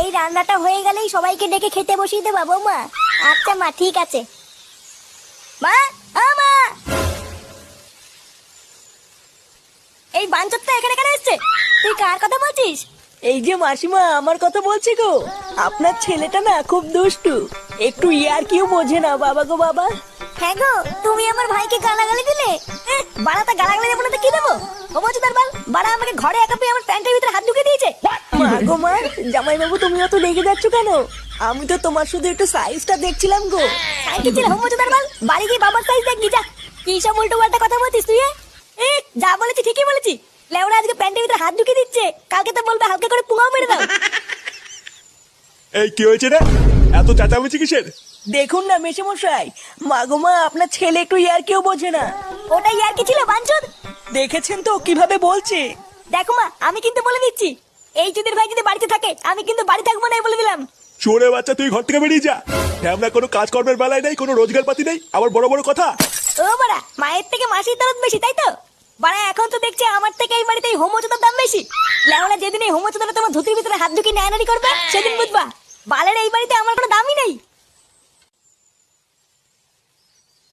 এই রান্নাটা হয়ে গেলেই সবাইকে ডেকে খেতে বসিয়ে দেবা বৌমা। আচ্ছা মা, ঠিক আছে। মা, মা, এই বাঞ্চতটা এখানে কেন এসছে? তুই কার কথা বলছিস? এই যে মাসিমা, আমার কথা বলছি গো। আপনার ছেলেটা না খুব দুষ্টু, একটু ইয়ার কিউ বোঝে না বাবা গো বাবা। হ্যাঁ গো, তুমি আমার ভাইকে গালাগালি দিলে। বাড়াটা গালাগালি দেবো না তো কি দেবো? ও বলছো তার বাল, বাড়া আমাকে ঘরে একা পেয়ে আমার প্যান্টের ভিতরে হাত ঢুকে দিয়েছে। মা গো মা, জামাই বাবু তুমি অত রেগে যাচ্ছ কেন? আমি তো তোমার শুধু একটু সাইজটা দেখছিলাম গো। কি ছিল হোমোচো তার বাল? বাড়ি গিয়ে বাবার সাইজ দেখবি যা। কি সব উল্টো পাল্টা কথা বলছিস তুই? যা বলেছি ঠিকই বলেছি। লেওরা আজকে প্যান্টের ভিতরে হাত ঢুকে দিচ্ছে, কালকে তো বলবে হালকা করে পুঙাও মেরে দাও। এই কি হয়েছে রে? এত চেঁচামেচি কিসের? দেখুন না মেশামশাই, মা গো মা, আপনার ছেলে একটু ইয়ার কিউ বোঝে না। ওটাই আর কি ছিল বাঞ্চদ? দেখেছেন তো কিভাবে বলছে। দেখো মা, আমি কিন্তু বলে দিচ্ছি, এই চুদির ভাই যদি বাড়িতে থাকে আমি কিন্তু বাড়ি থাকবো না, বলে দিলাম। চোরে বাচ্চা, তুই ঘর থেকে বেরিয়ে যা। আমরা কোনো কাজকর্মের বেলায় নেই, কোনো রোজগার পাতি নেই, আবার বড় বড় কথা। ও বাড়া, মায়ের থেকে মাসির দরদ বেশি, তাই তো? বাড়া এখন তো দেখছি আমার থেকে এই বাড়িতে এই হোমোচোদার দাম বেশি। লেওলা যেদিন এই হোমোচোদারা তোমার ধুতির ভিতরে হাত ঢুকিয়ে নেয়ানারি করবে সেদিন বুঝবা বালের এই বাড়িতে আমার কোনো দামই নেই।